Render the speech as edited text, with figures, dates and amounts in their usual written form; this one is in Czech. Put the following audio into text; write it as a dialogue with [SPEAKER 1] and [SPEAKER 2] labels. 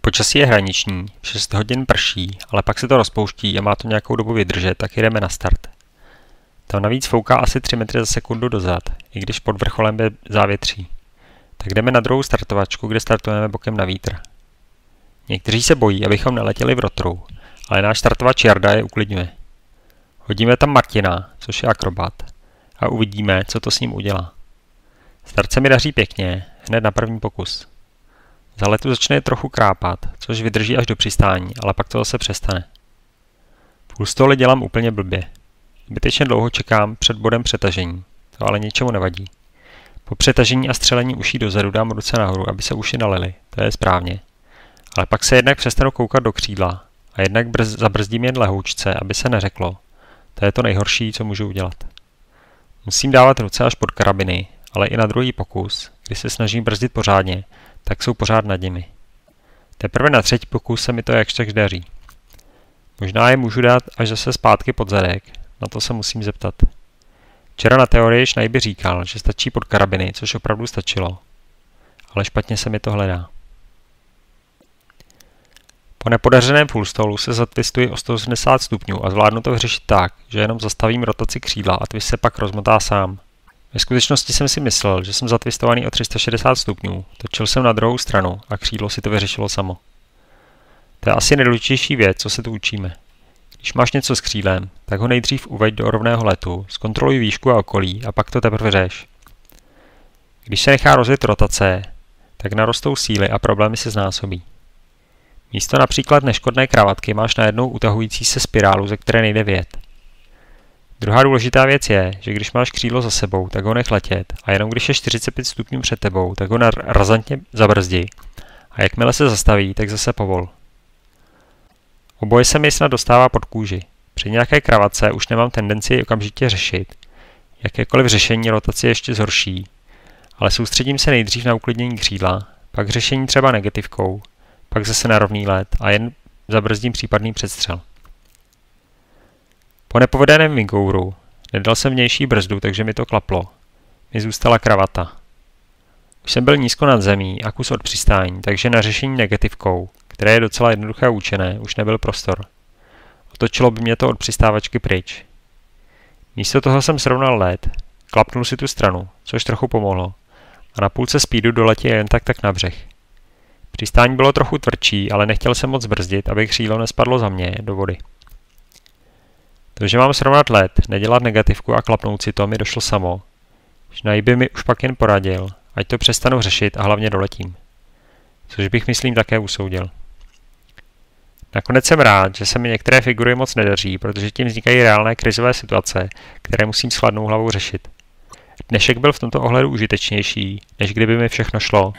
[SPEAKER 1] Počasí je hraniční, 6 hodin prší, ale pak se to rozpouští a má to nějakou dobu vydržet, tak jdeme na start. Tam navíc fouká asi 3 metry za sekundu dozad, i když pod vrcholem je závětří. Tak jdeme na druhou startovačku, kde startujeme bokem na vítr. Někteří se bojí, abychom neletěli v rotru, ale náš startovač Jarda je uklidňuje. Hodíme tam Martina, což je akrobat, a uvidíme, co to s ním udělá. Start se mi daří pěkně, hned na první pokus. Za letu začne trochu krápat, což vydrží až do přistání, ale pak to zase přestane. Půlstoli dělám úplně blbě. Zbytečně dlouho čekám před bodem přetažení, to ale ničemu nevadí. Po přetažení a střelení uší dozadu dám ruce nahoru, aby se uši nalily, to je správně. Ale pak se jednak přestanu koukat do křídla a jednak zabrzdím jen lehoučce, aby se neřeklo. To je to nejhorší, co můžu udělat. Musím dávat ruce až pod karabiny, ale i na druhý pokus, kdy se snažím brzdit pořádně, tak jsou pořád nad nimi. Teprve na třetí pokus se mi to jakž tak daří. Možná je můžu dát až zase zpátky pod zadek, na to se musím zeptat. Včera na teorii Schneiby říkal, že stačí pod karabiny, což opravdu stačilo. Ale špatně se mi to hledá. Po nepodařeném fullstolu se zatwistuji o 180 stupňů a zvládnu to vyřešit tak, že jenom zastavím rotaci křídla a twist se pak rozmotá sám. Ve skutečnosti jsem si myslel, že jsem zatvistovaný o 360 stupňů, točil jsem na druhou stranu a křídlo si to vyřešilo samo. To je asi nejdůležitější věc, co se tu učíme. Když máš něco s křídlem, tak ho nejdřív uveď do rovného letu, zkontroluj výšku a okolí a pak to teprve řeš. Když se nechá rozjet rotace, tak narostou síly a problémy se znásobí. Místo například neškodné kravatky máš najednou utahující se spirálu, ze které nejde vyjet. Druhá důležitá věc je, že když máš křídlo za sebou, tak ho nech letět a jenom když je 45 stupňů před tebou, tak ho razantně zabrzdi a jakmile se zastaví, tak zase povol. Oboje se mi snad dostává pod kůži. Při nějaké kravatce už nemám tendenci okamžitě řešit. Jakékoliv řešení rotaci ještě zhorší, ale soustředím se nejdřív na uklidnění křídla, pak řešení třeba negativkou, pak zase na rovný let a jen zabrzdím případný předstřel. Po nepovedeném wingouru nedal jsem vnější brzdu, takže mi to klaplo. Mi zůstala kravata. Už jsem byl nízko nad zemí a kus od přistání, takže na řešení negativkou, které je docela jednoduché a účinné, už nebyl prostor. Otočilo by mě to od přistávačky pryč. Místo toho jsem srovnal let, klapnul si tu stranu, což trochu pomohlo, a na půlce speedu doletěl jen tak na břeh. Přistání bylo trochu tvrdší, ale nechtěl jsem moc brzdit, aby křídlo nespadlo za mě do vody. To, že mám srovnat let, nedělat negativku a klapnout si to, mi došlo samo. Schneiby mi už pak jen poradil, ať to přestanu řešit a hlavně doletím. Což bych myslím také usoudil. Nakonec jsem rád, že se mi některé figury moc nedaří, protože tím vznikají reálné krizové situace, které musím s chladnou hlavou řešit. Dnešek byl v tomto ohledu užitečnější, než kdyby mi všechno šlo.